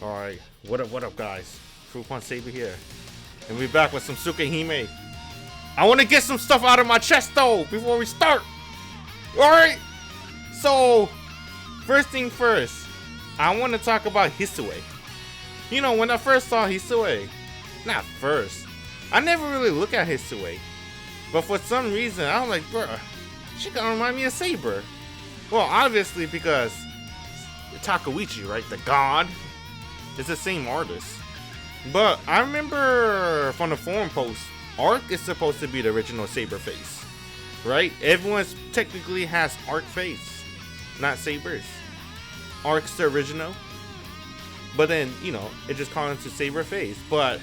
Alright, what up guys? Fruit Punch Saber here. And we're back with some Tsukihime. I want to get some stuff out of my chest though, before we start! Alright! So, first thing first, I want to talk about Hisue. You know, when I first saw Hisue, not first, I never really looked at Hisue. But for some reason, I was like, bruh, she gonna remind me of Saber. Well, obviously because Takeuchi, right? The god. It's the same artist. But I remember from the forum post, Arc is supposed to be the original Saber face. Right? Everyone technically has Arc face, not Saber's. Arc's the original. But then, you know, it just called into Saber face. But,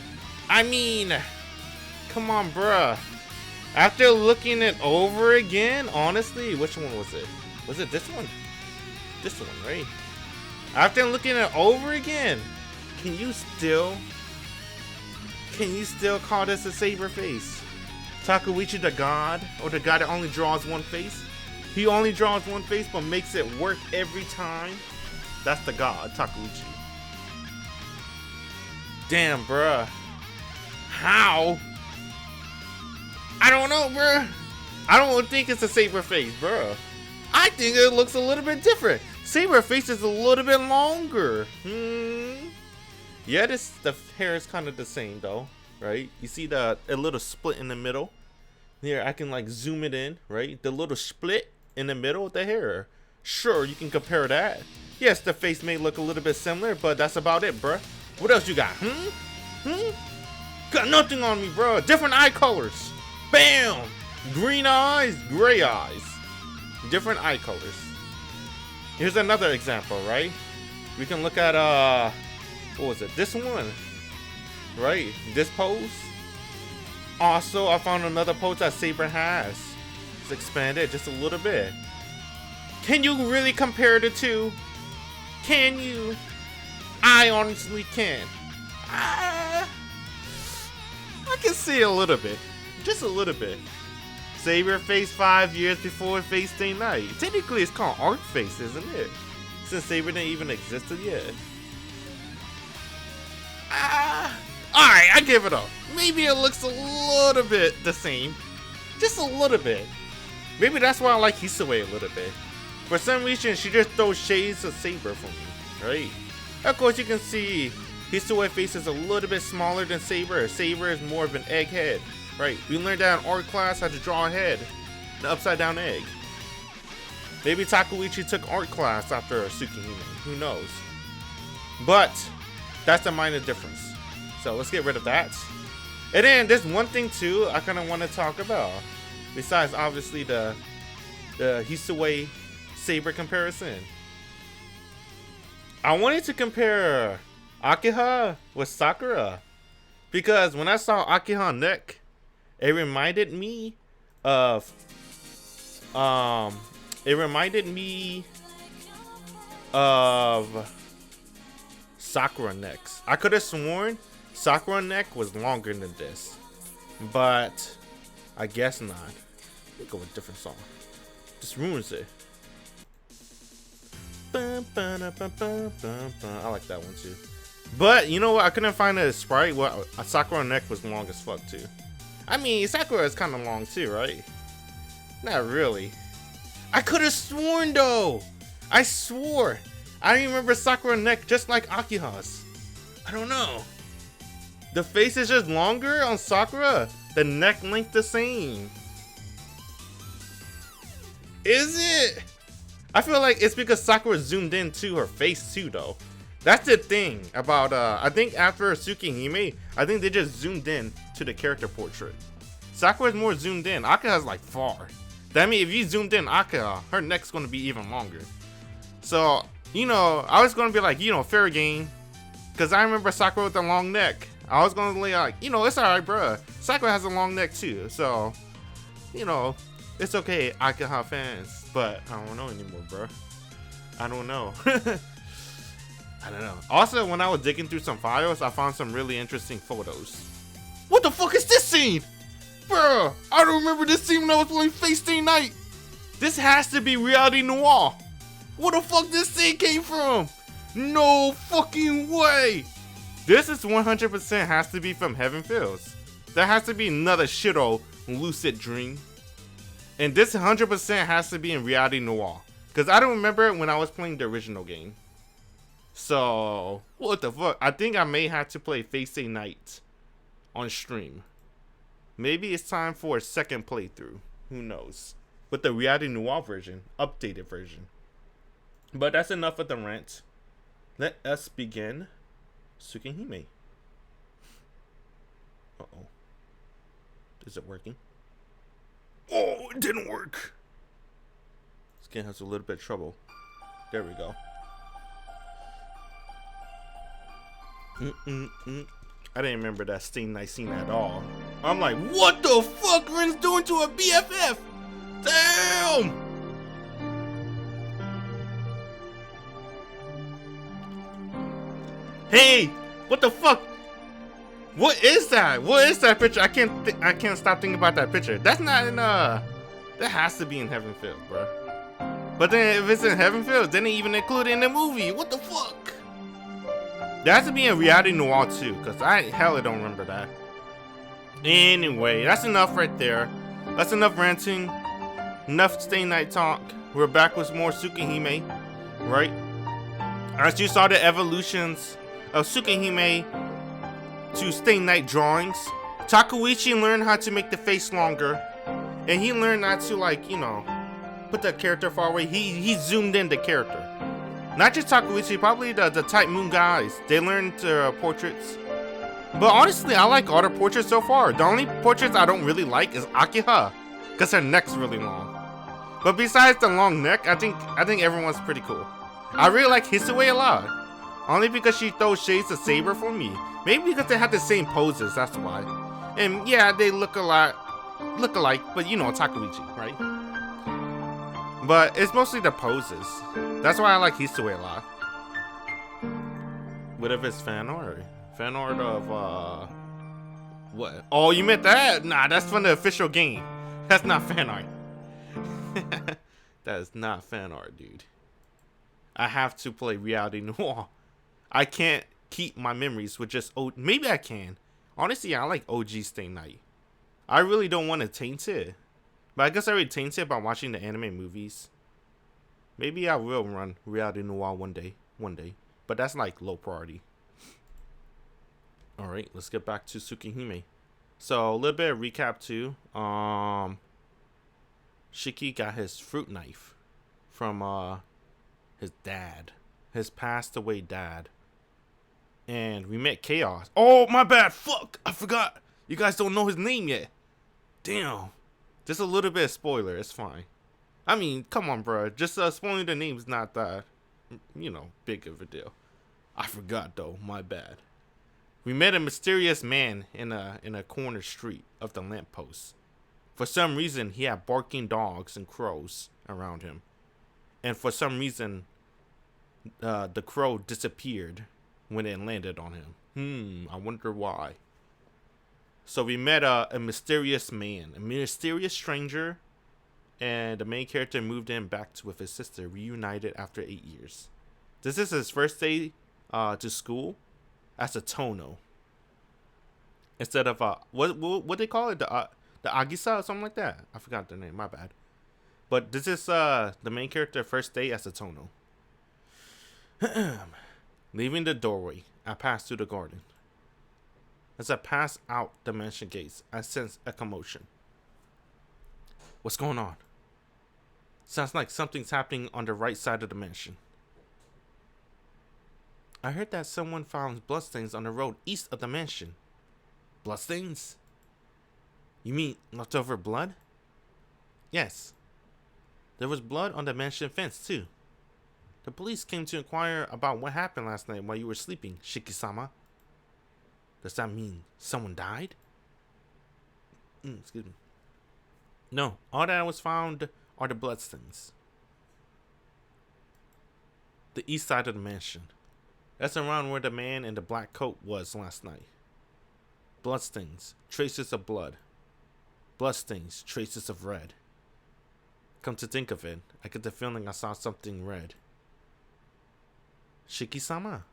I mean, come on, bruh. After looking it over again, honestly, which one was it? Was it this one? This one, right? After looking it over again, can you still call this a Saber face? Takeuchi the god, or the guy that only draws one face? He only draws one face but makes it work every time? That's the god, Takeuchi. Damn, bruh. How? I don't know, bruh. I don't think it's a Saber face, bruh. I think it looks a little bit different. Saber face is a little bit longer. Yeah, the hair is kind of the same though, right? You see a little split in the middle. Here, I can like zoom it in, right? The little split in the middle of the hair. Sure, you can compare that. Yes, the face may look a little bit similar, but that's about it, bruh. What else you got? Got nothing on me, bruh. Different eye colors. Bam! Green eyes, gray eyes. Different eye colors. Here's another example, right? We can look at what was it? This one, right? This pose. Also, I found another pose that Saber has. Let's expand it just a little bit. Can you really compare the two? Can you? I honestly can. I can see a little bit, just a little bit. Saber face 5 years before Face Day Night. Technically, it's called Arc Face, isn't it? Since Saber didn't even existed yet. Alright, I give it up. Maybe it looks a little bit the same. Just a little bit. Maybe that's why I like Hisue a little bit. For some reason, she just throws shades of Saber for me, right? Of course, you can see Hisue face is a little bit smaller than Saber. Saber is more of an egghead, right? We learned that in art class how to draw a head, an upside down egg. Maybe Takeuchi took art class after Tsukihime, who knows? But that's a minor difference. So let's get rid of that. And then there's one thing too I kind of want to talk about. Besides obviously the Hisue Saber comparison. I wanted to compare Akiha with Sakura. Because when I saw Akiha neck, it reminded me of Sakura necks. I could have sworn Sakura neck was longer than this, but I guess not. We'll go with a different song. Just ruins it. I like that one too. But you know what? I couldn't find a sprite. Well, Sakura neck was long as fuck too. I mean, Sakura is kind of long too, right? Not really. I could have sworn though. I swore. I remember Sakura neck just like Akiha's. I don't know. The face is just longer on Sakura. The neck length the same. Is it? I feel like it's because Sakura zoomed in to her face too though. That's the thing about I think after Tsukihime, I think they just zoomed in to the character portrait. Sakura's more zoomed in. Akiha's like far. That means if you zoomed in Akiha, her neck's gonna be even longer. So, you know, I was gonna be like, you know, fair game. Cause I remember Sakura with a long neck. I was gonna be like, you know, it's alright, bruh. Sakura has a long neck too. So, you know, it's okay, Akiha fans. But I don't know anymore, bruh. I don't know. I don't know. Also, when I was digging through some files, I found some really interesting photos. What the fuck is this scene? Bruh, I don't remember this scene when I was playing Face Day Night. This has to be Reality Noir. Where the fuck this scene came from? No fucking way! This is 100% has to be from Heaven Fields. That has to be another shitto lucid dream. And this 100% has to be in Reality Noir. Because I don't remember it when I was playing the original game. So, what the fuck? I think I may have to play Face a Night on stream. Maybe it's time for a second playthrough. Who knows? With the Reality Noir version. Updated version. But that's enough of the rant. Let us begin Tsukihime. Uh-oh. Is it working? Oh, it didn't work. This game has a little bit of trouble. There we go. I didn't remember that Stain Night scene at all. I'm like, what the fuck Ren's doing to a BFF? Damn! Hey, what the fuck? What is that? What is that picture? I can't stop thinking about that picture. That's not in that has to be in Heaven Field, bro. But then if it's in Heaven Field, then they even include it in the movie. What the fuck? That has to be in Reality Noir too, because I hella don't remember that. Anyway, that's enough right there. That's enough ranting. Enough Stay Night talk. We're back with more Tsukihime, right? As you saw the evolutions of Tsukihime to Stay Night drawings, Takeuchi learned how to make the face longer, and he learned not to, like, you know, put the character far away. He zoomed in the character. Not just Takeuchi, probably the Type Moon guys. They learned portraits. But honestly, I like all the portraits so far. The only portraits I don't really like is Akiha, because her neck's really long. But besides the long neck, I think everyone's pretty cool. I really like Hisue a lot. Only because she throws shades of saber for me. Maybe because they have the same poses, that's why. And yeah, they look alike, but you know, Takeuchi, right? But it's mostly the poses. That's why I like Hisue a lot. What if it's fan art? Fan art of, what? Oh, you meant that? Nah, that's from the official game. That's not fan art. That is not fan art, dude. I have to play Reality Noir. I can't keep my memories with just maybe I can. Honestly, I like OG Stay Night. I really don't want to taint it. But I guess I already tainted it by watching the anime movies. Maybe I will run Reality Noir one day. But that's like low priority. Alright, let's get back to Tsukihime. So a little bit of recap too. Shiki got his fruit knife from his dad. His passed away dad. And we met Chaos. Oh, my bad. Fuck. I forgot. You guys don't know his name yet. Damn. Just a little bit of spoiler. It's fine. I mean, come on, bro. Just spoiling the name is not that, you know, big of a deal. I forgot, though. My bad. We met a mysterious man in a corner street of the lamppost. For some reason, he had barking dogs and crows around him. And for some reason, the crow disappeared when it landed on him. I wonder why. So we met a mysterious man, a mysterious stranger, and the main character moved in back with his sister, reunited after 8 years. This is his first day to school as a Tohno. Instead of what they call it, the Agisa or something like that. I forgot the name. My bad. But this is the main character first day as a Tohno. Leaving the doorway, I pass through the garden. As I pass out the mansion gates, I sense a commotion. What's going on? Sounds like something's happening on the right side of the mansion. I heard that someone found bloodstains on the road east of the mansion. Bloodstains? You mean leftover blood? Yes. There was blood on the mansion fence, too. The police came to inquire about what happened last night while you were sleeping, Shiki-sama. Does that mean someone died? Excuse me. No, all that was found are the bloodstains. The east side of the mansion. That's around where the man in the black coat was last night. Bloodstains, traces of blood. Bloodstains, traces of red. Come to think of it, I get the feeling I saw something red. Shiki-sama?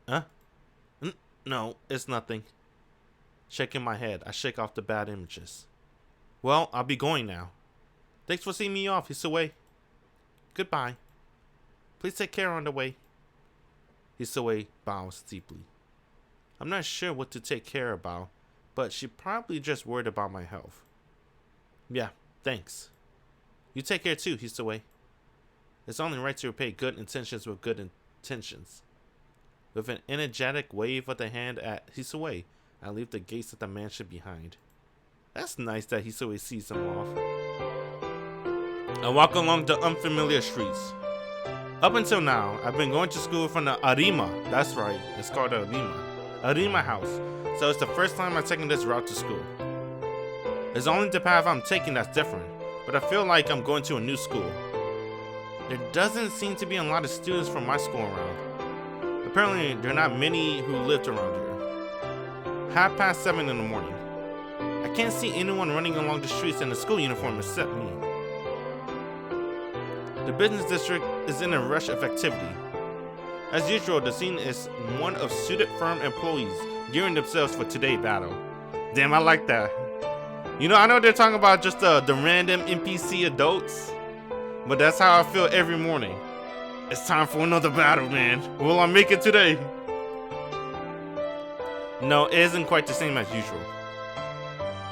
Huh? No, it's nothing. Shaking my head, I shake off the bad images. Well, I'll be going now. Thanks for seeing me off, Hisue. Goodbye. Please take care on the way. Hisue bows deeply. I'm not sure what to take care about, but she probably just worried about my health. Yeah, thanks. You take care too, Hisue. It's only right to repay good intentions with good intentions. With an energetic wave of the hand at Hisue, I leave the gates of the mansion behind. That's nice that Hisue sees them off. I walk along the unfamiliar streets. Up until now, I've been going to school from the Arima. That's right, it's called the Arima house. So it's the first time I'm taking this route to school. It's only the path I'm taking that's different, but I feel like I'm going to a new school. There doesn't seem to be a lot of students from my school around. Apparently, there are not many who lived around here. 7:30 in the morning. I can't see anyone running along the streets in a school uniform except me. The business district is in a rush of activity. As usual, the scene is one of suited firm employees gearing themselves for today's battle. Damn, I like that. You know, I know they're talking about just the random NPC adults, but that's how I feel every morning. It's time for another battle, man. Will I make it today? No, it isn't quite the same as usual.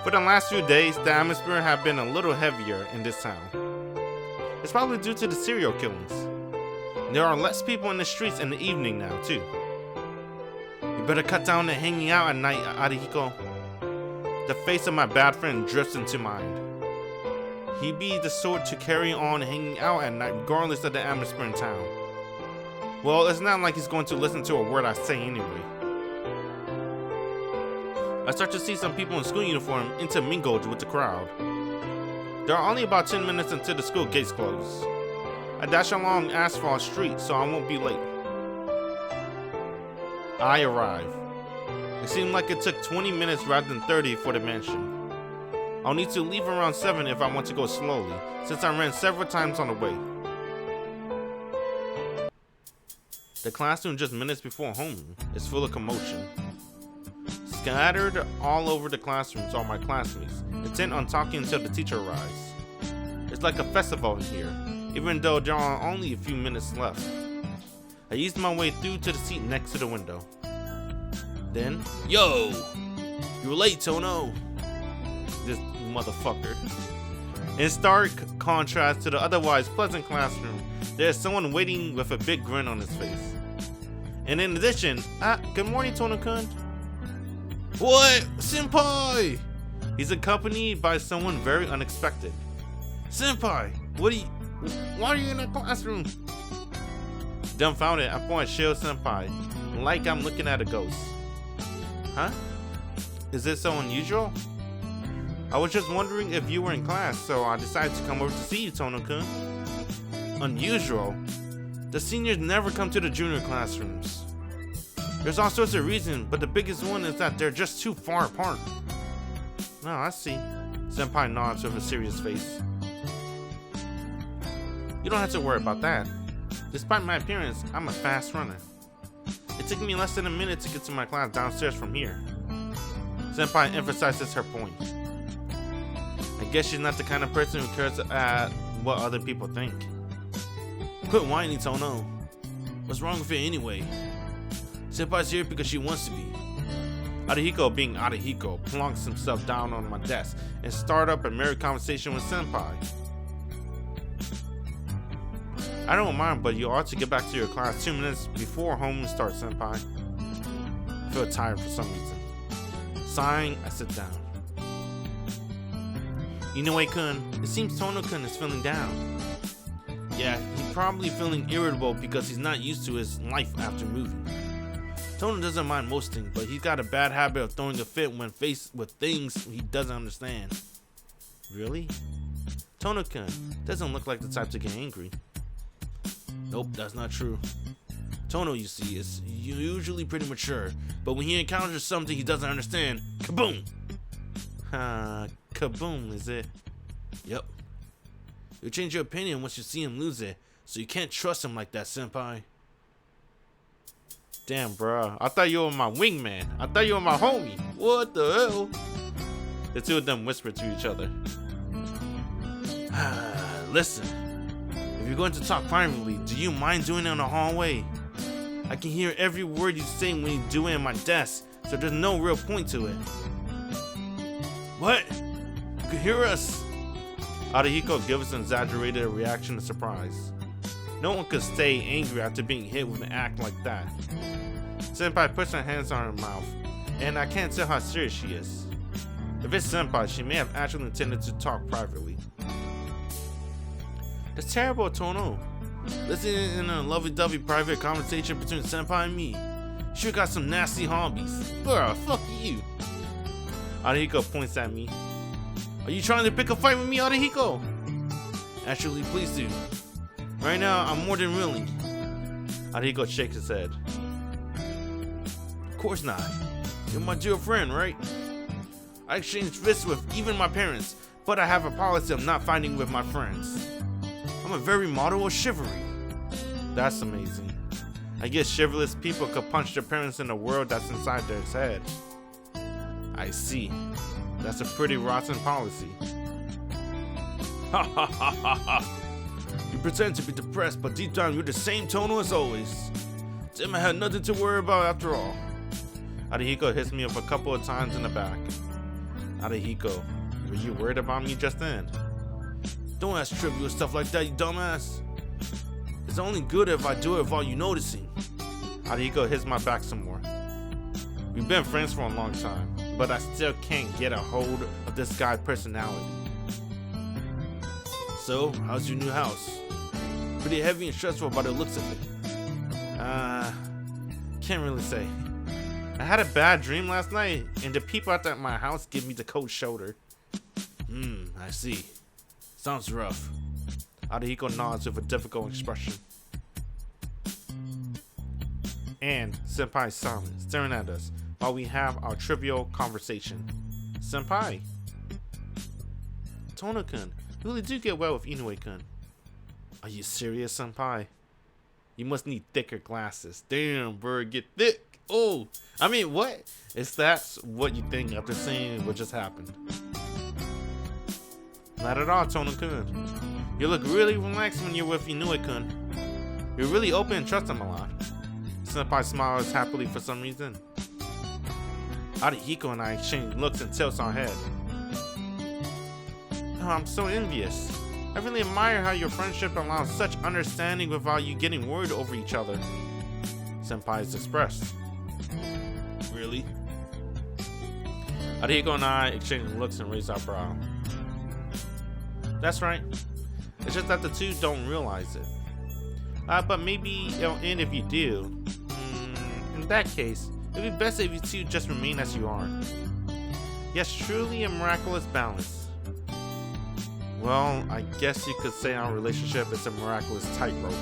For the last few days, the atmosphere have been a little heavier in this town. It's probably due to the serial killings. There are less people in the streets in the evening now, too. You better cut down the hanging out at night, Arihiko. The face of my bad friend drifts into mind. He'd be the sort to carry on hanging out at night regardless of the atmosphere in town. Well, it's not like he's going to listen to a word I say anyway. I start to see some people in school uniform intermingled with the crowd. There are only about 10 minutes until the school gates close. I dash along asphalt street so I won't be late. I arrive. It seemed like it took 20 minutes rather than 30 for the mansion. I'll need to leave around 7 if I want to go slowly, since I ran several times on the way. The classroom just minutes before homeroom is full of commotion. Scattered all over the classrooms are my classmates, intent on talking until the teacher arrives. It's like a festival here, even though there are only a few minutes left. I eased my way through to the seat next to the window. Then, yo! You're late, Tohno! This motherfucker. In stark contrast to the otherwise pleasant classroom, there's someone waiting with a big grin on his face. And in addition, good morning, Tohno-kun. What? Senpai! He's accompanied by someone very unexpected. Senpai, why are you in the classroom? Dumbfounded, I point at Shio Senpai, like I'm looking at a ghost. Huh? Is this so unusual? I was just wondering if you were in class, so I decided to come over to see you, Tohno-kun. Unusual? The seniors never come to the junior classrooms. There's all sorts of reasons, but the biggest one is that they're just too far apart. Oh, I see. Senpai nods with a serious face. You don't have to worry about that. Despite my appearance, I'm a fast runner. It took me less than a minute to get to my class downstairs from here. Senpai emphasizes her point. I guess she's not the kind of person who cares what other people think. Quit whining, Tohno. What's wrong with you anyway? Senpai's here because she wants to be. Arihiko, being Arihiko, plonks himself down on my desk and start up a merry conversation with Senpai. I don't mind, but you ought to get back to your class 2 minutes before homeroom starts, Senpai. I feel tired for some reason. Sighing, I sit down. Inoue-kun, it seems Tohno-kun is feeling down. Yeah, he's probably feeling irritable because he's not used to his life after moving. Tohno doesn't mind most things, but he's got a bad habit of throwing a fit when faced with things he doesn't understand. Really? Tohno-kun doesn't look like the type to get angry. Nope, that's not true. Tohno, you see, is usually pretty mature, but when he encounters something he doesn't understand, kaboom! Kaboom, is it? Yep. You'll change your opinion once you see him lose it, so you can't trust him like that, Senpai. Damn, bruh. I thought you were my wingman. I thought you were my homie. What the hell? The two of them whispered to each other. Listen, if you're going to talk privately, do you mind doing it in the hallway? I can hear every word you say when you do it in my desk, so there's no real point to it. What? You can hear us? Arihiko gives an exaggerated reaction of surprise. No one could stay angry after being hit with an act like that. Senpai puts her hands on her mouth, and I can't tell how serious she is. If it's Senpai, she may have actually intended to talk privately. That's terrible, Tohno. Listening in a lovey-dovey private conversation between Senpai and me. Sure got some nasty hobbies. Bruh, fuck you. Arihiko points at me. Are you trying to pick a fight with me, Arihiko? Actually, please do. Right now, I'm more than willing. Arihiko shakes his head. Of course not. You're my dear friend, right? I exchange fists with even my parents, but I have a policy of not fighting with my friends. I'm a very model of chivalry. That's amazing. I guess chivalrous people could punch their parents in a world that's inside their head. I see. That's a pretty rotten policy. Ha ha ha ha ha. You pretend to be depressed, but deep down you're the same Tohno as always. Tim had nothing to worry about after all. Arihiko hits me up a couple of times in the back. Arihiko, were you worried about me just then? Don't ask trivial stuff like that, you dumbass. It's only good if I do it without you noticing. Arihiko hits my back some more. We've been friends for a long time, but I still can't get a hold of this guy's personality. So, how's your new house? Pretty heavy and stressful by the looks of it. Can't really say. I had a bad dream last night, and the people at my house give me the cold shoulder. I see. Sounds rough. Arihiko nods with a difficult expression. And Senpai is silent, staring at us, while we have our trivial conversation. Senpai! Tohno-kun, you really do get well with Inoue-kun. Are you serious, Senpai? You must need thicker glasses. Damn, bro, get thick. Oh, I mean, what? Is that what you think after seeing what just happened? Not at all, Tohno-kun. You look really relaxed when you're with Inoue-kun. You're really open and trust him a lot. Senpai smiles happily for some reason. Arihiko and I exchange looks and tilts our head. Oh, I'm so envious. I really admire how your friendship allows such understanding without you getting worried over each other. Senpai is expressed. Really? Arihiko and I exchange looks and raise our brow. That's right. It's just that the two don't realize it. But maybe it'll end if you do. In that case, it'd be best if you two just remain as you are. Yes, truly a miraculous balance. Well, I guess you could say our relationship is a miraculous tightrope.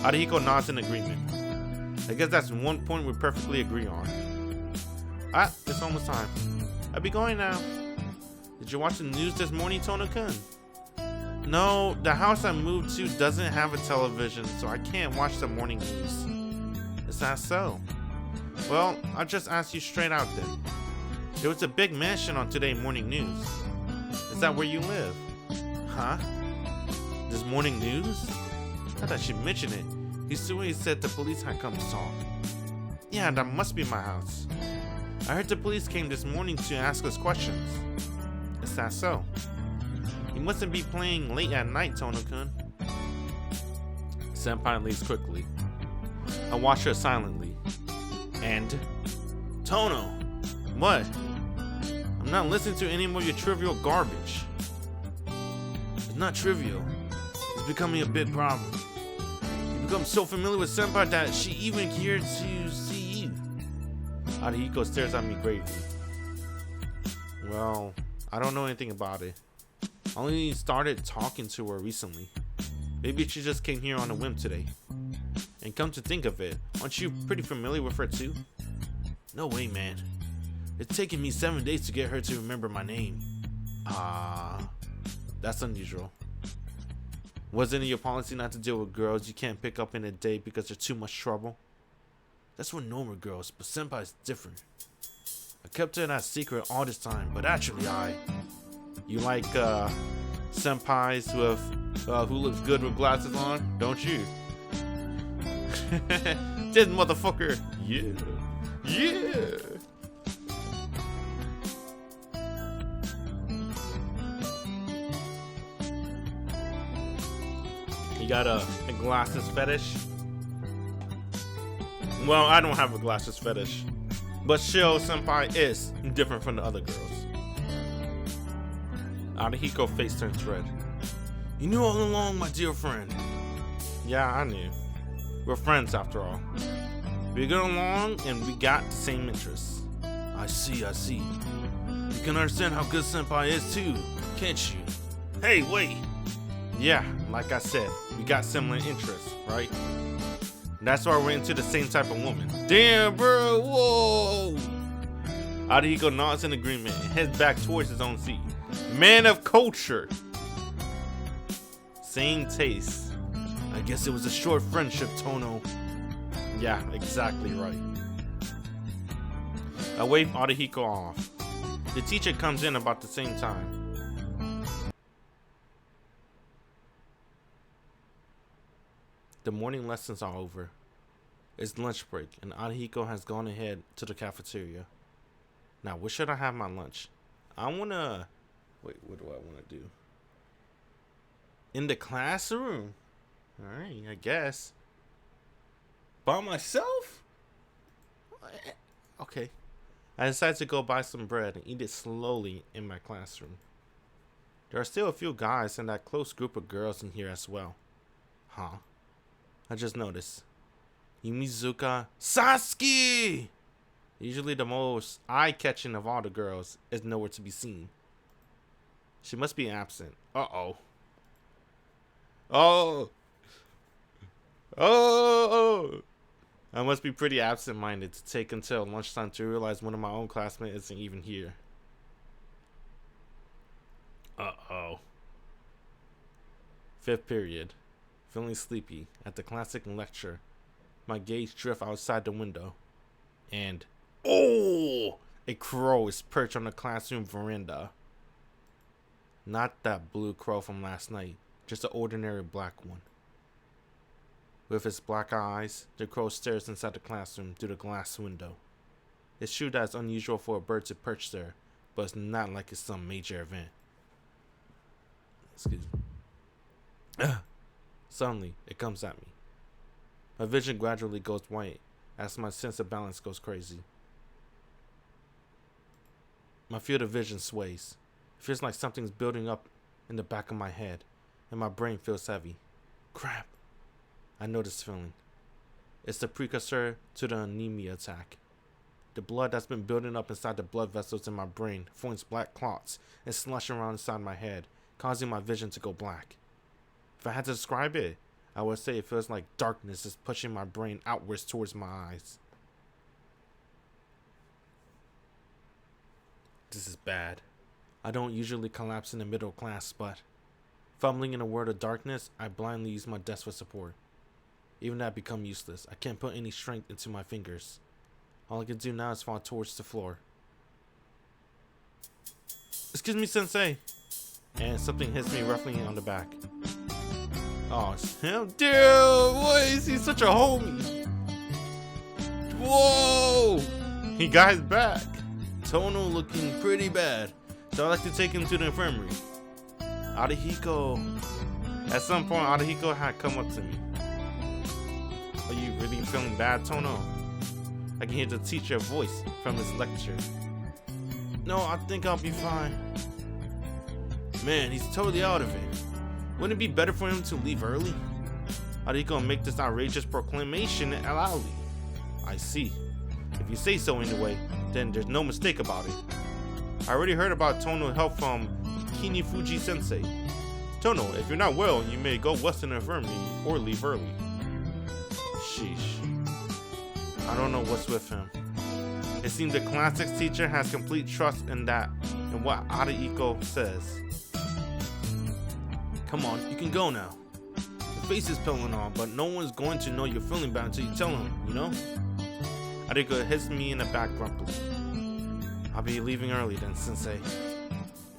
Arihiko nods in agreement. I guess that's one point we perfectly agree on. It's almost time. I'll be going now. Did you watch the news this morning, Tohno-kun? No, the house I moved to doesn't have a television, so I can't watch the morning news. Is that so? Well, I'll just ask you straight out then. There was a big mention on today's morning news. Is that where you live? Huh? This morning news? I thought she mentioned it. Hisui said the police had come to talk. Yeah, that must be my house. I heard the police came this morning to ask us questions. Is that so? You mustn't be playing late at night, Tohno-kun. Senpai leaves quickly. I watch her silently. And? Tohno! What? I'm not listening to any more of your trivial garbage. It's not trivial. It's becoming a big problem. You become so familiar with Senpai that she even cared to see you. Arihiko stares at me gravely. Well, I don't know anything about it. I only started talking to her recently. Maybe she just came here on a whim today. And come to think of it, aren't you pretty familiar with her too? No way, man. It's taken me 7 days to get her to remember my name. That's unusual. Wasn't it your policy not to deal with girls you can't pick up in a day because they're too much trouble? That's for normal girls, but senpai's different. I kept it a secret all this time, but actually You like, senpais who looks good with glasses on, don't you? This motherfucker! Yeah! Yeah! You got a glasses fetish? Well, I don't have a glasses fetish, but Shio senpai is different from the other girls. Arahiko's face turns red. You knew all along, my dear friend. Yeah, I knew. We're friends after all. We get along and we got the same interests. I see. You can understand how good senpai is too, can't you? Hey, wait! Yeah, like I said, we got similar interests, right? That's why we're into the same type of woman. Damn, bro, whoa! Arahiko nods in agreement and heads back towards his own seat. Man of culture! Same taste. I guess it was a short friendship, Tohno. Yeah, exactly right. I wave Arahiko off. The teacher comes in about the same time. The morning lessons are over. It's lunch break, and Arahiko has gone ahead to the cafeteria. Now, where should I have my lunch? Wait, what do I want to do? In the classroom? Alright, I guess. By myself? Okay. I decided to go buy some bread and eat it slowly in my classroom. There are still a few guys and that close group of girls in here as well. Huh? I just noticed. Yumizuka Sasuke! Usually the most eye-catching of all the girls is nowhere to be seen. She must be absent. Uh-oh. Oh! I must be pretty absent-minded to take until lunchtime to realize one of my own classmates isn't even here. Uh-oh. 5th period. Feeling sleepy at the classic lecture. My gaze drift outside the window. And, oh! A crow is perched on the classroom veranda. Not that blue crow from last night. Just an ordinary black one. With its black eyes, the crow stares inside the classroom through the glass window. It's true that it's unusual for a bird to perch there, but it's not like it's some major event. Excuse me. Suddenly, it comes at me. My vision gradually goes white as my sense of balance goes crazy. My field of vision sways. It feels like something's building up in the back of my head, and my brain feels heavy. Crap. I know this feeling. It's the precursor to the anemia attack. The blood that's been building up inside the blood vessels in my brain forms black clots and slush around inside my head, causing my vision to go black. If I had to describe it, I would say it feels like darkness is pushing my brain outwards towards my eyes. This is bad. I don't usually collapse in the middle class, but fumbling in a world of darkness, I blindly use my desk for support. Even that become useless. I can't put any strength into my fingers. All I can do now is fall towards the floor. Excuse me, Sensei. And something hits me roughly on the back. Oh, it's him. Dude, why is he such a homie? Whoa! He got his back. Tohno looking pretty bad, so I like to take him to the infirmary. Arahiko. At some point, Arahiko had come up to me. Are you really feeling bad, Tohno? I can hear the teacher's voice from his lecture. No, I think I'll be fine. Man, he's totally out of it. Wouldn't it be better for him to leave early? Arahiko make this outrageous proclamation loudly. I see. If you say so anyway, then there's no mistake about it. I already heard about Tohno's help from Kinifuji Sensei. Tohno, if you're not well, you may go west in the infirmary or leave early. Sheesh. I don't know what's with him. It seems the classics teacher has complete trust in what Arahiko says. Come on, you can go now. The face is peeling off, but no one's going to know you're feeling bad until you tell him, you know? Ariko hits me in the back grumpily. I'll be leaving early then, Sensei.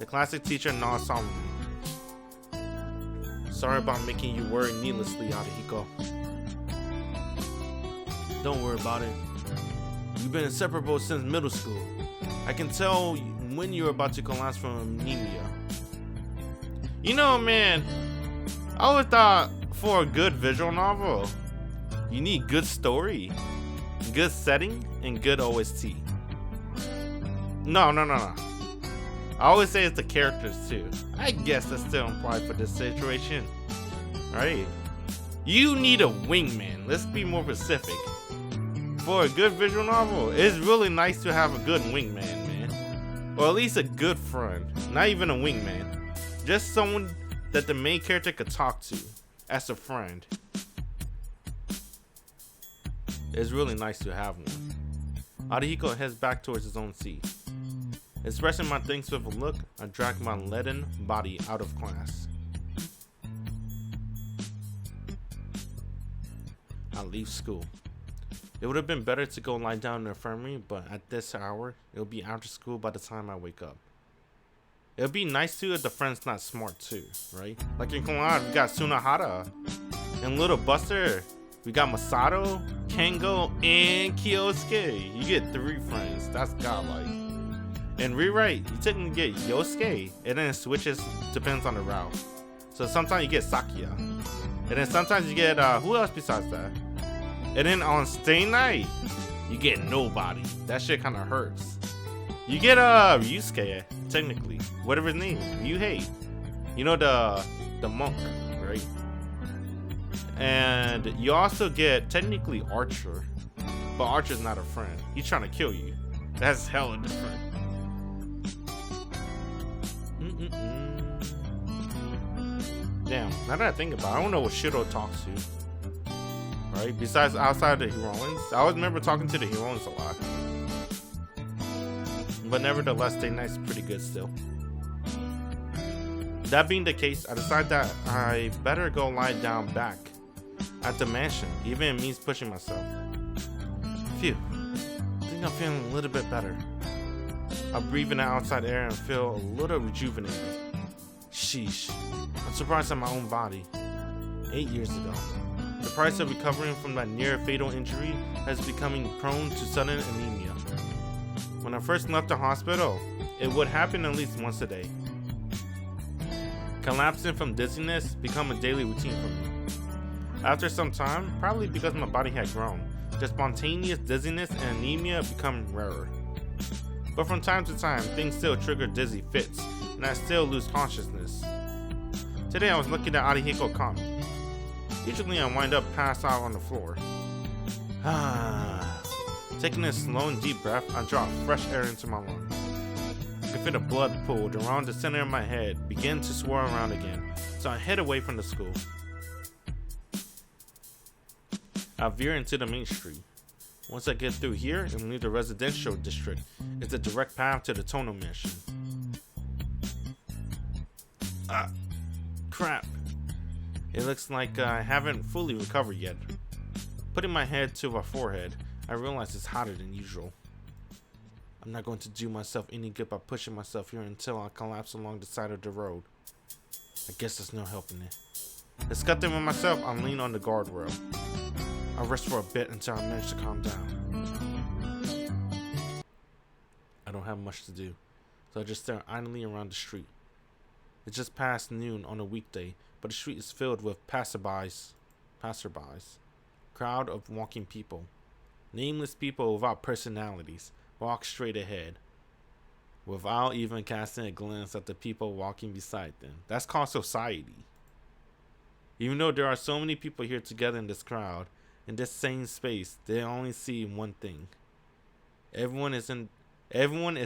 The classic teacher nods solemnly. Sorry about making you worry needlessly, Ariko. Don't worry about it. You've been inseparable since middle school. I can tell when you're about to collapse from anemia. You know, man, I always thought for a good visual novel, you need good story, good setting, and good OST. No. I always say it's the characters too. I guess that's still implied for this situation, right? You need a wingman. Let's be more specific. For a good visual novel, it's really nice to have a good wingman, man. Or at least a good friend. Not even a wingman. Just someone that the main character could talk to as a friend. It's really nice to have one. Ariko heads back towards his own seat. Expressing my thanks with a look, I drag my leaden body out of class. I leave school. It would have been better to go lie down in the infirmary, but at this hour, it'll be after school by the time I wake up. It'll be nice too if the friend's not smart too, right? Like in Kolan, we got Sunahara. In Little Buster, we got Masato, Kengo, and Kyosuke. You get 3 friends. That's godlike. In Rewrite, you technically get Yosuke, and then it switches, depends on the route. So sometimes you get Sakia. And then sometimes you get, who else besides that? And then on Stay Night, you get nobody. That shit kind of hurts. You get Ryusuke, technically, whatever his name, Ryuhei. You know the monk, right? And you also get technically Archer, but Archer's not a friend. He's trying to kill you. That's hella different. Damn, now that I think about it, I don't know what Shiro talks to. Right? Besides outside the heroines. I always remember talking to the heroines a lot. But nevertheless, Stay Night's pretty good still. That being the case, I decided that I better go lie down back at the mansion, even if it means pushing myself. Phew. I think I'm feeling a little bit better. I breathe in the outside air and feel a little rejuvenated. Sheesh. I'm surprised at my own body. 8 years ago. The price of recovering from that near fatal injury has becoming prone to sudden anemia. When I first left the hospital, it would happen at least once a day. Collapsing from dizziness became a daily routine for me. After some time, probably because my body had grown, the spontaneous dizziness and anemia become rarer. But from time to time, things still trigger dizzy fits, and I still lose consciousness. Today I was lucky that Ariko caught me. Usually I wind up passed out on the floor. Taking a slow and deep breath, I draw fresh air into my lungs. I can feel the blood pooled around the center of my head begin to swirl around again, so I head away from the school. I veer into the main street. Once I get through here and leave the residential district, it's a direct path to the Tohno mansion. Crap. It looks like I haven't fully recovered yet. Putting my head to my forehead, I realize it's hotter than usual. I'm not going to do myself any good by pushing myself here until I collapse along the side of the road. I guess there's no helping it. Disgusted with myself, I lean on the guardrail. I rest for a bit until I manage to calm down. I don't have much to do, so I just stare idly around the street. It's just past noon on a weekday, but the street is filled with passerbys. Crowd of walking people. Nameless people without personalities walk straight ahead, without even casting a glance at the people walking beside them. That's called society. Even though there are so many people here together in this crowd, in this same space, they only see one thing. Everyone is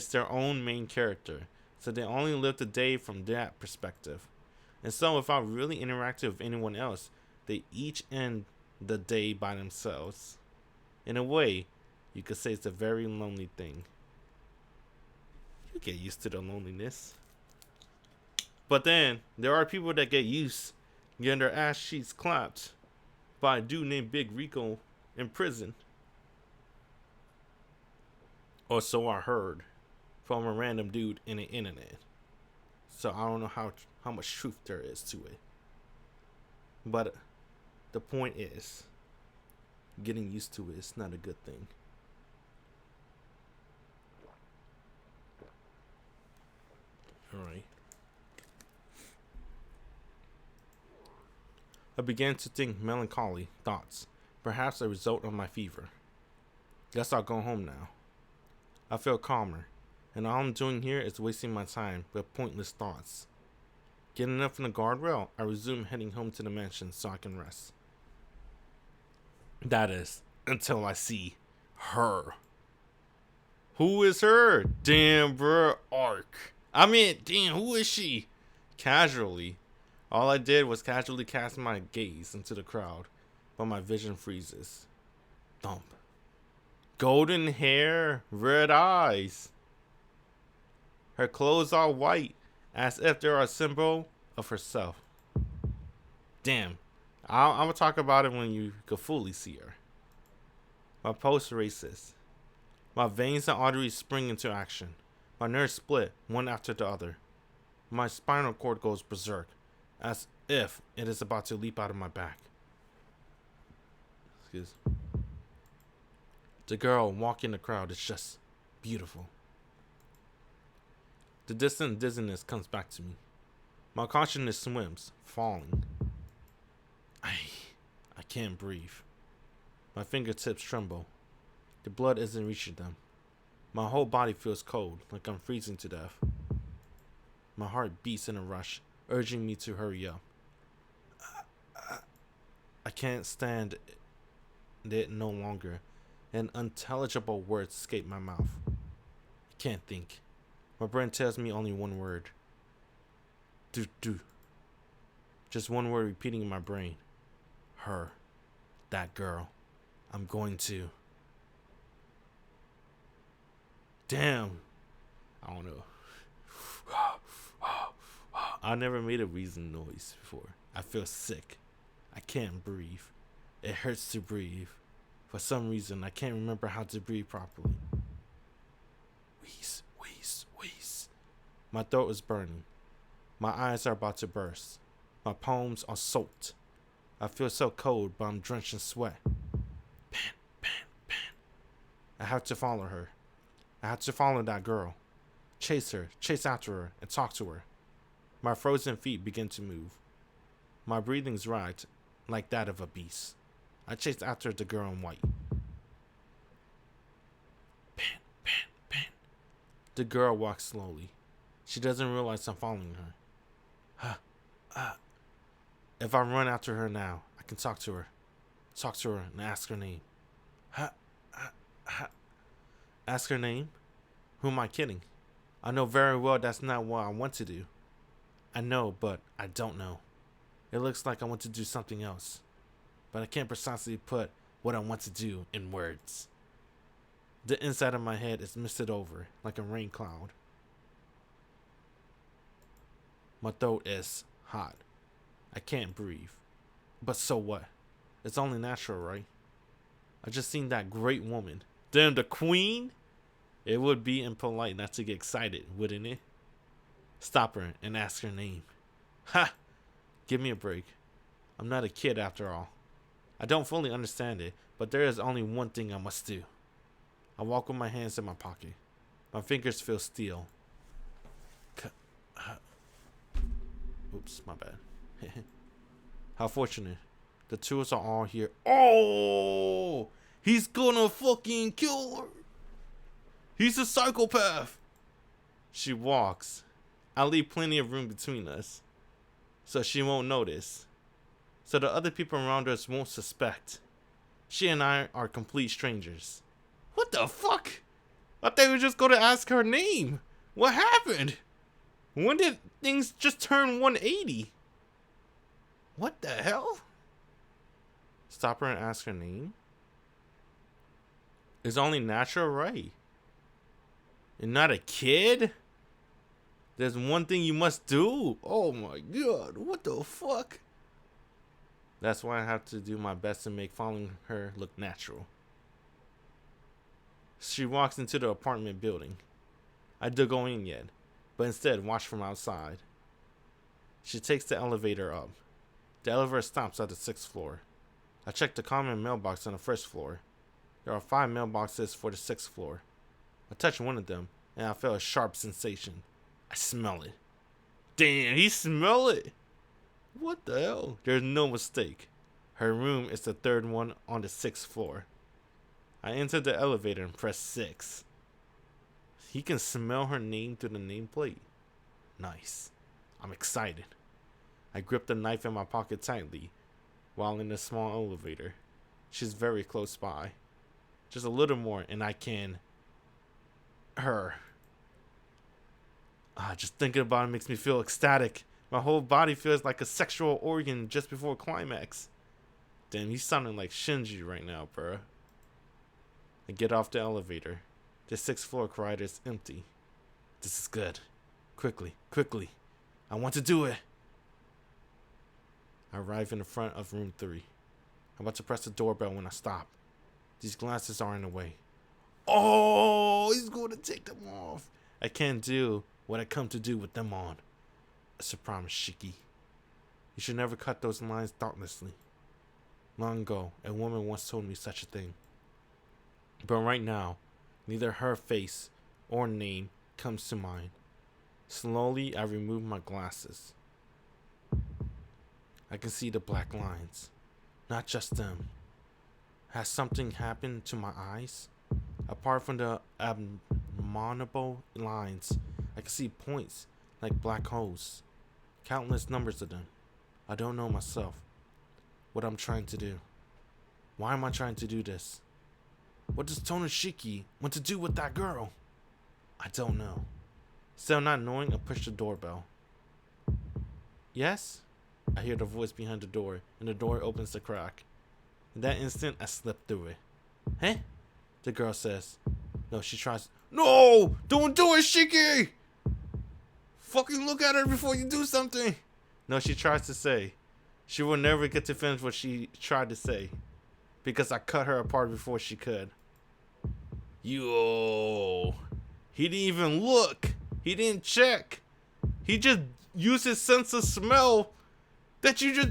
their own main character, so they only live the day from that perspective. And so without really interacting with anyone else, they each end the day by themselves. In a way, you could say it's a very lonely thing. You get used to the loneliness. But then, there are people that get used getting their ass cheeks clapped by a dude named Big Rico in prison. Or so I heard from a random dude in the internet. So I don't know how much truth there is to it. But the point is, getting used to it is not a good thing. Alright. I began to think melancholy thoughts, perhaps a result of my fever. Guess I'll go home now. I feel calmer, and all I'm doing here is wasting my time with pointless thoughts. Getting up from the guardrail, I resume heading home to the mansion so I can rest. That is, until I see her. Who is her? Damn, bro, arc. I mean, damn, who is she? Casually. All I did was casually cast my gaze into the crowd, but my vision freezes. Thump. Golden hair, red eyes. Her clothes are white, as if they're a symbol of herself. Damn. I'm gonna talk about it when you can fully see her. My pulse races. My veins and arteries spring into action. My nerves split, one after the other. My spinal cord goes berserk, as if it is about to leap out of my back. Excuse. The girl walking the crowd is just beautiful. The distant dizziness comes back to me. My consciousness swims, falling. I can't breathe. My fingertips tremble. The blood isn't reaching them. My whole body feels cold, like I'm freezing to death. My heart beats in a rush, urging me to hurry up. I can't stand it no longer, and unintelligible words escape my mouth. I can't think. My brain tells me only one word. Do. Just one word repeating in my brain. Her. That girl. I'm going to. Damn. I don't know. I never made a wheezing noise before. I feel sick. I can't breathe. It hurts to breathe. For some reason, I can't remember how to breathe properly. Wheeze. My throat is burning. My eyes are about to burst. My palms are soaked. I feel so cold, but I'm drenched in sweat. Pan. I have to follow her. I have to follow that girl. Chase her, chase after her, and talk to her. My frozen feet begin to move. My breathing's right, like that of a beast. I chase after the girl in white. Pan. The girl walks slowly. She doesn't realize I'm following her. If I run after her now, I can talk to her. Talk to her and ask her name. Ask her name? Who am I kidding? I know very well that's not what I want to do. I know, but I don't know. It looks like I want to do something else. But I can't precisely put what I want to do in words. The inside of my head is misted over like a rain cloud. My throat is hot. I can't breathe. But so what? It's only natural, right? I just seen that great woman. Damn, the queen? It would be impolite not to get excited, wouldn't it? Stop her and ask her name. Ha! Give me a break. I'm not a kid after all. I don't fully understand it, but there is only one thing I must do. I walk with my hands in my pocket. My fingers feel steel. Oops, my bad. How fortunate. The tools are all here. Oh! He's gonna fucking kill her! He's a psychopath! She walks. I leave plenty of room between us, so she won't notice. So the other people around us won't suspect. She and I are complete strangers. What the fuck? I thought we were just going to ask her name. What happened? When did things just turn 180? What the hell? Stop her and ask her name? It's only natural, right? You're not a kid? There's one thing you must do. Oh my god, what the fuck? That's why I have to do my best to make following her look natural. She walks into the apartment building. I don't go in yet, but instead watch from outside. She takes the elevator up. The elevator stops at the 6th floor. I check the common mailbox on the 1st floor. There are 5 mailboxes for the 6th floor. I touch one of them, and I feel a sharp sensation. I smell it. Damn, he smell it! What the hell? There's no mistake. Her room is the 3rd one on the 6th floor. I enter the elevator and press 6. He can smell her name through the nameplate. Nice. I'm excited. I grip the knife in my pocket tightly while in the small elevator. She's very close by. Just a little more and I can... her. Just thinking about it makes me feel ecstatic. My whole body feels like a sexual organ just before climax. Damn, he's sounding like Shinji right now, bruh. I get off the elevator. The 6th floor corridor is empty. This is good. Quickly, quickly. I want to do it. I arrive in the front of room 3. I'm about to press the doorbell when I stop. These glasses are in the way. Oh, he's going to take them off. I can't do what I come to do with them on. It's a promise, Shiki. You should never cut those lines thoughtlessly. Long ago, a woman once told me such a thing. But right now, neither her face or name comes to mind. Slowly, I remove my glasses. I can see the black lines. Not just them. Has something happened to my eyes? Apart from the abominable lines, I can see points like black holes. Countless numbers of them. I don't know myself what I'm trying to do. Why am I trying to do this? What does Tohno Shiki want to do with that girl? I don't know. Still not knowing, I push the doorbell. Yes? I hear the voice behind the door, and the door opens a crack. In that instant, I slip through it. Huh? The girl says. No, she tries. No! Don't do it, Shiki! Fucking look at her before you do something! No, she tries to say. She will never get to finish what she tried to say. Because I cut her apart before she could. Yo! He didn't even look! He didn't check! He just used his sense of smell that you just...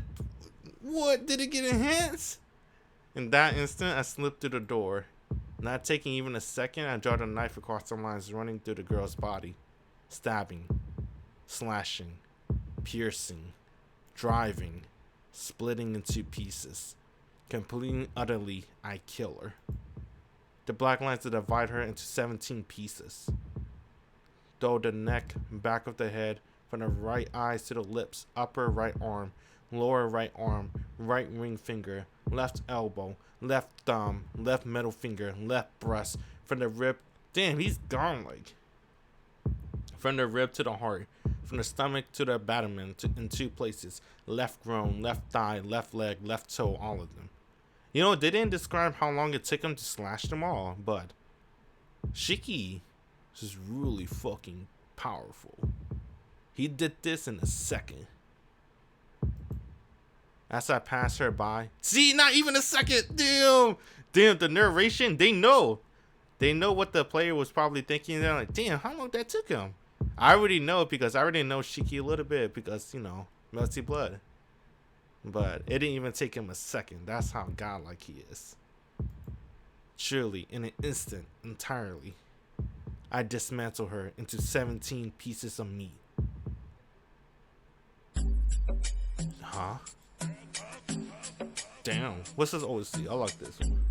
What? Did it get enhanced? In that instant, I slipped through the door. Not taking even a second, I draw the knife across the lines running through the girl's body. Stabbing. Slashing. Piercing. Driving. Splitting into pieces. Completely, utterly, I kill her. The black lines that divide her into 17 pieces. Though the neck, back of the head, from the right eyes to the lips, upper right arm, lower right arm, right ring finger, left elbow, left thumb, left middle finger, left breast, from the rib. Damn, he's gone like. From the rib to the heart, from the stomach to the abdomen in 2 places, left groin, left thigh, left leg, left toe, all of them. You know, they didn't describe how long it took him to slash them all, but Shiki is really fucking powerful. He did this in a second. As I pass her by, see, not even a second. Damn, the narration, they know what the player was probably thinking. They're like, damn, how long that took him? I already know because I already know Shiki a little bit because, you know, Melty Blood. But it didn't even take him a second. That's how godlike he is. Surely, in an instant, entirely, I dismantle her into 17 pieces of meat. Huh? Damn. What's this OSC? I like this one.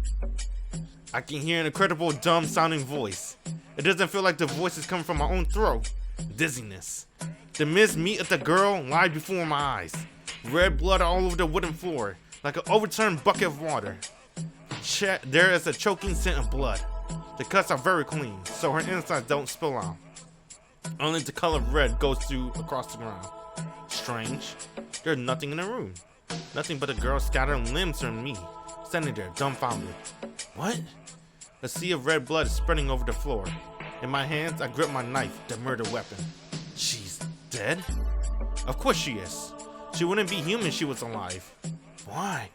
I can hear an incredible dumb sounding voice. It doesn't feel like the voice is coming from my own throat. Dizziness. The minced meat of the girl lied before my eyes. Red blood all over the wooden floor, like an overturned bucket of water. There is a choking scent of blood. The cuts are very clean, so her insides don't spill out. Only the color of red goes through across the ground. Strange. There's nothing in the room. Nothing but a girl scattering limbs from me, standing there dumbfounded. What? A sea of red blood is spreading over the floor. In my hands, I grip my knife, the murder weapon. She's dead? Of course she is. She wouldn't be human if she was alive. Why?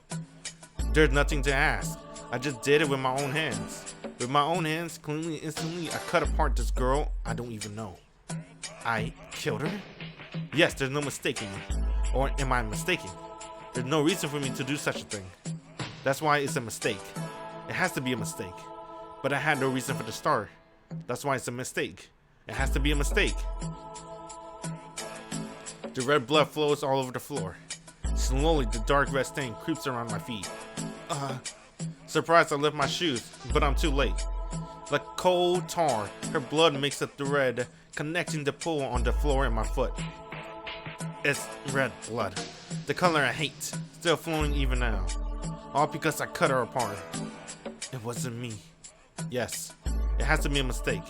There's nothing to ask. I just did it with my own hands. With my own hands, cleanly, instantly, I cut apart this girl I don't even know. I killed her? Yes, there's no mistaking me. Or am I mistaken? There's no reason for me to do such a thing. That's why it's a mistake. It has to be a mistake. But I had no reason for the start. That's why it's a mistake. It has to be a mistake. The red blood flows all over the floor. Slowly, the dark red stain creeps around my feet. Surprised I left my shoes, but I'm too late. Like cold tar, her blood makes a thread connecting the pool on the floor in my foot. It's red blood. The color I hate, still flowing even now. All because I cut her apart. It wasn't me. Yes, it has to be a mistake.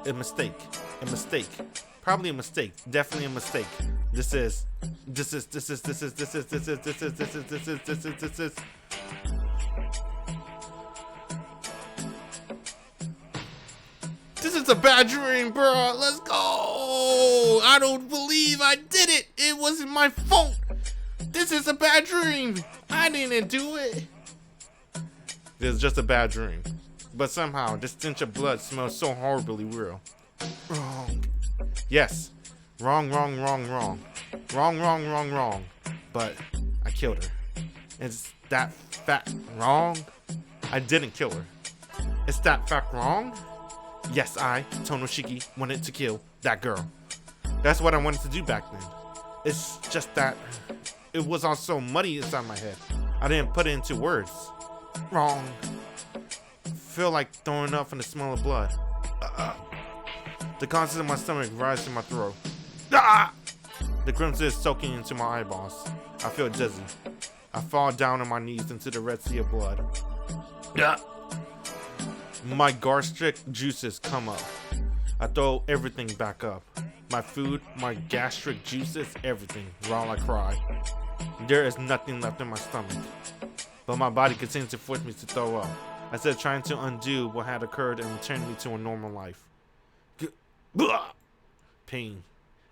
A mistake. A mistake. Probably a mistake. Definitely a mistake. This is a bad dream, bro. Let's go. I don't believe I did it. It wasn't my fault. This is a bad dream. I didn't do it. This is just a bad dream. But somehow, this stench of blood smells so horribly real. Wrong. Yes. Wrong. Wrong. But I killed her. Is that fact wrong? I didn't kill her. Is that fact wrong? Yes, I, Tohno Shiki, wanted to kill that girl. That's what I wanted to do back then. It's just that it was all so muddy inside my head. I didn't put it into words. Wrong. Feel like throwing up from the smell of blood. The contents of my stomach rise to my throat. The crimson is soaking into my eyeballs. I feel dizzy. I fall down on my knees into the red sea of blood. My gastric juices come up. I throw everything back up. My food, my gastric juices, everything, while I cry. There is nothing left in my stomach. But my body continues to force me to throw up. I said trying to undo what had occurred and return me to a normal life. Pain.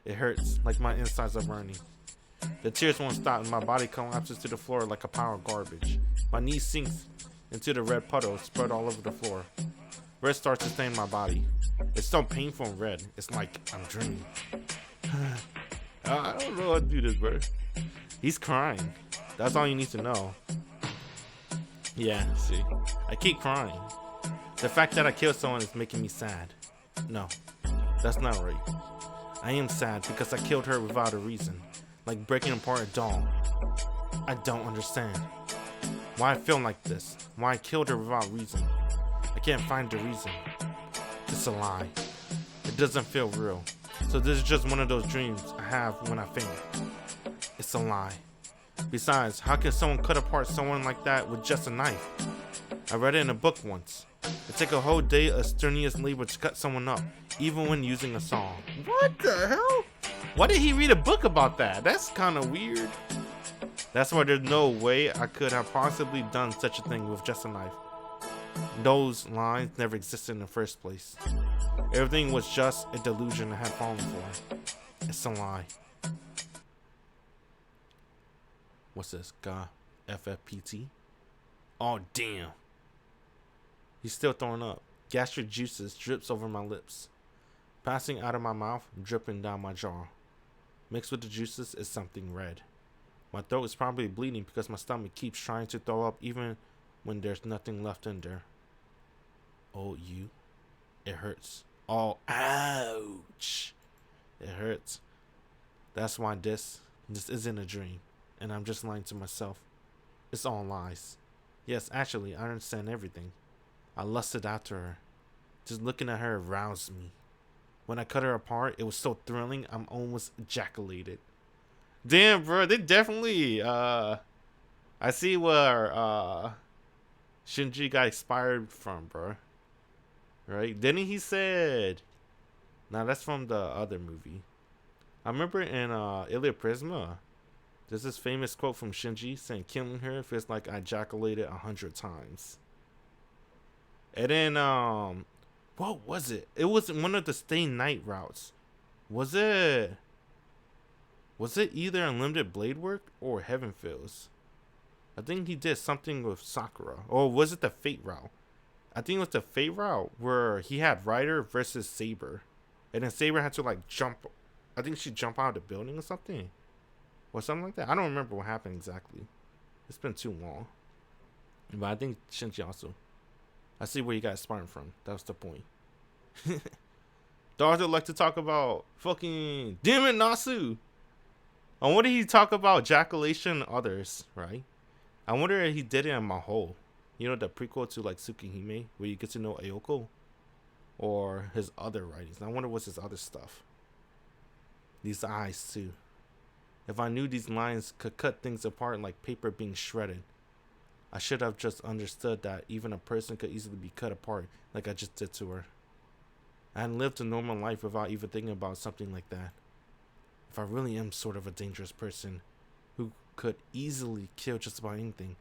It hurts, like my insides are burning. The tears won't stop and my body collapses to the floor like a pile of garbage. My knee sinks into the red puddles spread all over the floor. Red starts to stain my body. It's so painful and red. It's like I'm dreaming. I don't know how to do this, bro. He's crying. That's all you need to know. Yeah, see. I keep crying. The fact that I killed someone is making me sad. No, that's not right. I am sad because I killed her without a reason. Like breaking apart a doll. I don't understand. Why I feel like this. Why I killed her without reason. I can't find the reason. It's a lie. It doesn't feel real. So this is just one of those dreams I have when I faint. It's a lie. Besides, how can someone cut apart someone like that with just a knife? I read it in a book once. It takes a whole day of strenuous labor to cut someone up, even when using a saw. What the hell? Why did he read a book about that? That's kind of weird. That's why there's no way I could have possibly done such a thing with just a knife. Those lines never existed in the first place. Everything was just a delusion I had fallen for. It's a lie. What's this? God, FFPT? Oh, damn. He's still throwing up. Gastric juices drips over my lips. Passing out of my mouth, dripping down my jaw. Mixed with the juices is something red. My throat is probably bleeding because my stomach keeps trying to throw up even when there's nothing left in there. Oh, you. It hurts. Oh, ouch. It hurts. That's why this isn't a dream. And I'm just lying to myself. It's all lies. Yes, actually, I understand everything. I lusted after her. Just looking at her aroused me. When I cut her apart, it was so thrilling, I'm almost ejaculated. Damn, bro, they definitely, I see where, Shinji got inspired from, bro. Right? Didn't he said... Nah, that's from the other movie. I remember in, Ilia Prisma, there's this famous quote from Shinji saying, killing her feels like I ejaculated 100 times. And then, what was it? It was one of the Stay Night routes. Was it either Unlimited Blade Work or Heaven Feels? I think he did something with Sakura. Or was it the Fate route? I think it was the Fate route where he had Ryder versus Saber, and then Saber had to like jump. I think she jumped out of the building or something like that. I don't remember what happened exactly. It's been too long. But I think Shinji also. I see where you got Spartan from. That was the point. Darth like to talk about fucking damn it, Nasu. I wonder he talk about ejaculation and others, right? I wonder if he did it in Mahou. You know, the prequel to like Tsukihime, where you get to know Ayoko, or his other writings. I wonder what's his other stuff. These eyes too. If I knew these lines could cut things apart like paper being shredded, I should have just understood that even a person could easily be cut apart like I just did to her. I hadn't lived a normal life without even thinking about something like that. If I really am sort of a dangerous person who could easily kill just about anything,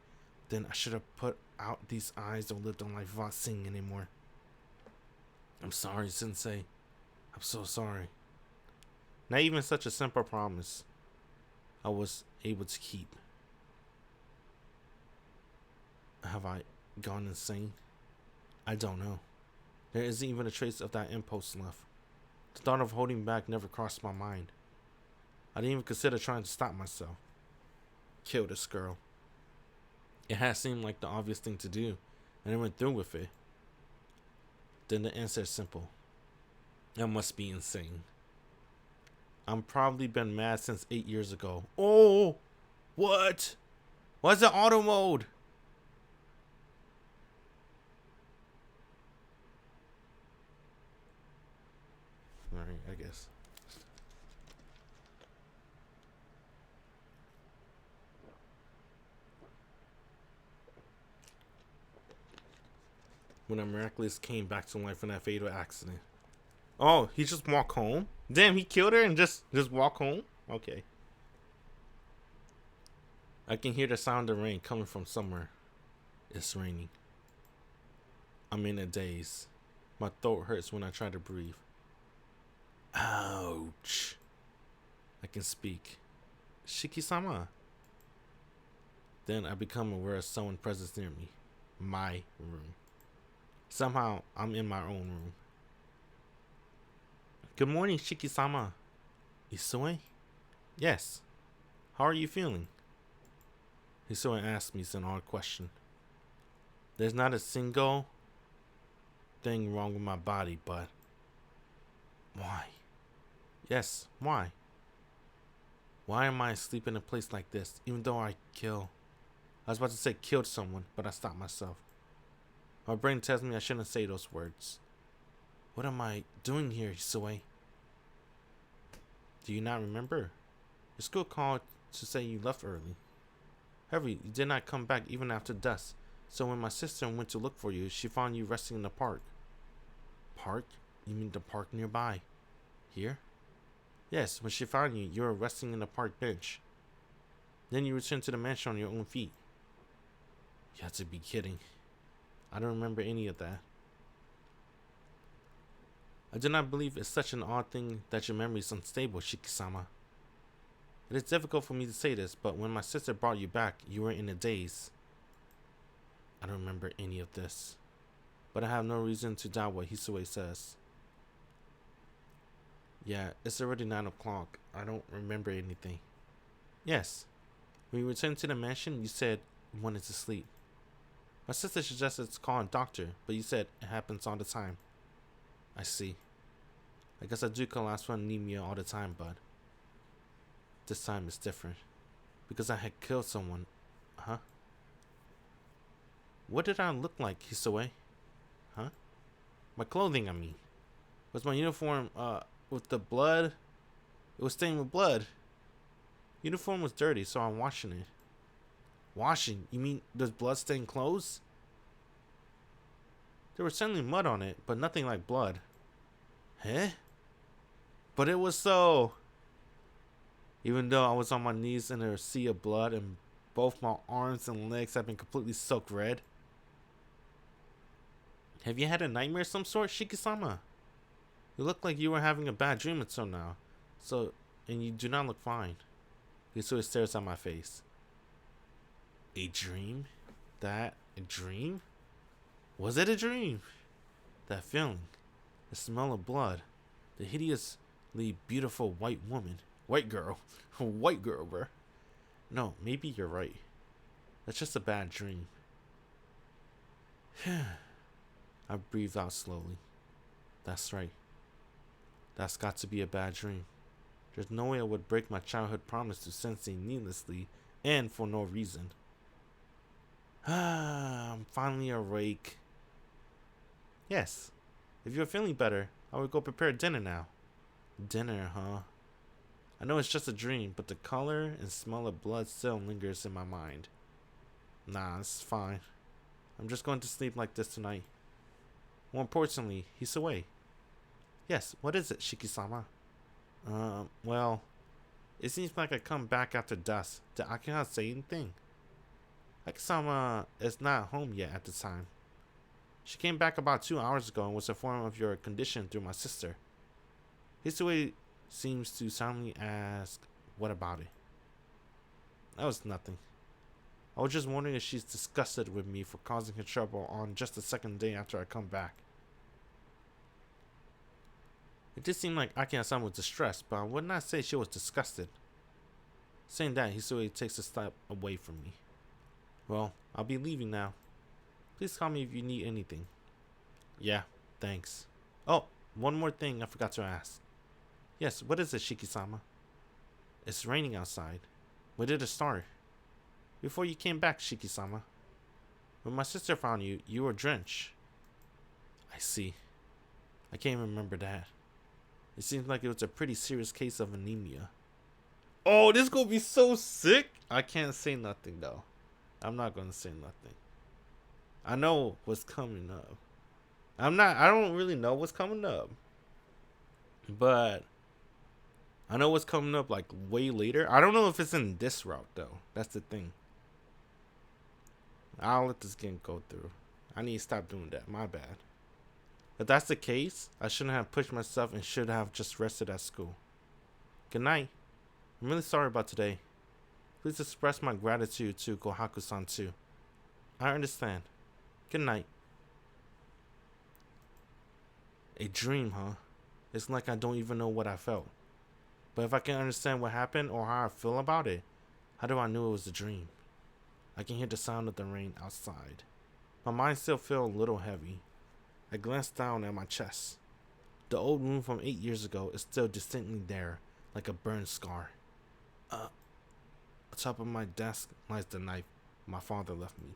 then I should have put out these eyes or lived on life without seeing anymore. I'm sorry, Sensei. I'm so sorry. Not even such a simple promise I was able to keep. Have I gone insane? I don't know. There isn't even a trace of that impulse left. The thought of holding back never crossed my mind. I didn't even consider trying to stop myself. Kill this girl. It had seemed like the obvious thing to do, and I went through with it. Then the answer is simple. I must be insane. I've probably been mad since 8 years ago. Oh! What? Why's it auto mode? Alright, I guess. When a miraculous came back to life in that fatal accident. Oh, he just walked home? Damn, he killed her and just walk home? Okay. I can hear the sound of rain coming from somewhere. It's raining. I'm in a daze. My throat hurts when I try to breathe. Ouch. I can speak. Shiki-sama. Then I become aware of someone present near me. My room. Somehow, I'm in my own room. Good morning, Shiki-sama. Isue? Yes. How are you feeling? Isue asked me an odd question. There's not a single thing wrong with my body, but... Why? Yes, why? Why am I asleep in a place like this, even though I was about to say killed someone, but I stopped myself. My brain tells me I shouldn't say those words. What am I doing here, Hisue? Do you not remember? Your school called to say you left early. However, you did not come back even after dusk, so when my sister went to look for you, she found you resting in the park. Park? You mean the park nearby? Here? Yes, when she found you, you were resting in the park bench. Then you returned to the mansion on your own feet. You have to be kidding. I don't remember any of that. I do not believe it's such an odd thing that your memory is unstable, Shiki-sama. It is difficult for me to say this, but when my sister brought you back, you were in a daze. I don't remember any of this, but I have no reason to doubt what Hisue says. Yeah, it's already 9 o'clock. I don't remember anything. Yes. When you returned to the mansion, you said you wanted to sleep. My sister suggested to call a doctor, but you said it happens all the time. I see. I guess I do collapse from anemia all the time, but this time it's different. Because I had killed someone. Huh? What did I look like, Hisue? Huh? My clothing, I mean. Was my uniform, with the blood? It was stained with blood. Uniform was dirty, so I'm washing it. Washing? You mean there's blood stained clothes? There was certainly mud on it, but nothing like blood. Huh? But it was so... Even though I was on my knees in a sea of blood and both my arms and legs have been completely soaked red. Have you had a nightmare of some sort, Shiki-sama? You look like you were having a bad dream until now. And you do not look fine. Hisue stares at my face. A dream? That a dream? Was it a dream? That feeling, the smell of blood, the hideously beautiful white woman. White girl. White girl, bruh. No, maybe you're right. That's just a bad dream. I breathed out slowly. That's right. That's got to be a bad dream. There's no way I would break my childhood promise to Sensei needlessly and for no reason. I'm finally awake. Yes. If you're feeling better, I would go prepare dinner now. Dinner, huh? I know it's just a dream, but the color and smell of blood still lingers in my mind. Nah, it's fine. I'm just going to sleep like this tonight. More importantly, he's away. Yes, what is it, Shiki-sama? Well, it seems like I come back after dusk. Did Akira say anything? Akisama is not home yet at the time. She came back about 2 hours ago and was informed of your condition through my sister. Hisue seems to soundly ask, what about it? That was nothing. I was just wondering if she's disgusted with me for causing her trouble on just the second day after I come back. It did seem like Akira-san was distressed, but I would not say she was disgusted. Saying that, Hisue takes a step away from me. Well, I'll be leaving now. Please call me if you need anything. Yeah, thanks. Oh, one more thing I forgot to ask. Yes, what is it, Shiki-sama? It's raining outside. When did it start? Before you came back, Shiki-sama. When my sister found you, you were drenched. I see. I can't remember that. It seems like it was a pretty serious case of anemia. Oh, this gonna be so sick. I can't say nothing though. I'm not gonna say nothing. I know what's coming up. I don't really know what's coming up. But I know what's coming up like way later. I don't know if it's in this route though. That's the thing. I'll let this game go through. I need to stop doing that. My bad. If that's the case, I shouldn't have pushed myself and should have just rested at school. Good night. I'm really sorry about today. Please express my gratitude to Kohaku-san too. I understand. Good night. A dream, huh? It's like I don't even know what I felt. But if I can understand what happened or how I feel about it, how do I know it was a dream? I can hear the sound of the rain outside. My mind still feels a little heavy. I glanced down at my chest. The old wound from 8 years ago is still distinctly there, like a burned scar. Atop of my desk lies the knife my father left me.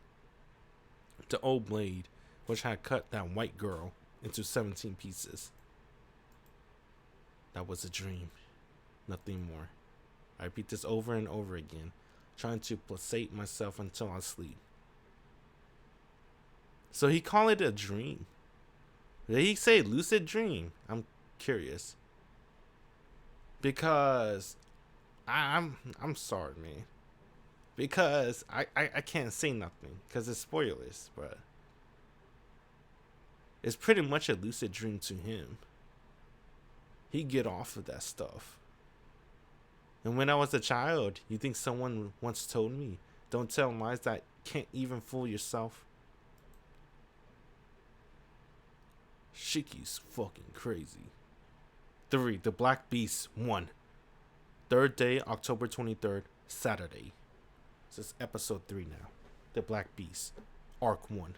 The old blade, which had cut that white girl into 17 pieces. That was a dream. Nothing more. I repeat this over and over again, trying to placate myself until I sleep. So he called it a dream. Did he say lucid dream? I'm curious. Because I'm sorry, man. Because I can't say nothing because it's spoilers, but it's pretty much a lucid dream to him. He get off of that stuff. And when I was a child, you think someone once told me, don't tell lies that can't even fool yourself? Shiki's fucking crazy. 3. The Black Beast 1. Third day, October 23rd, Saturday. This is episode 3 now. The Black Beast, Arc 1.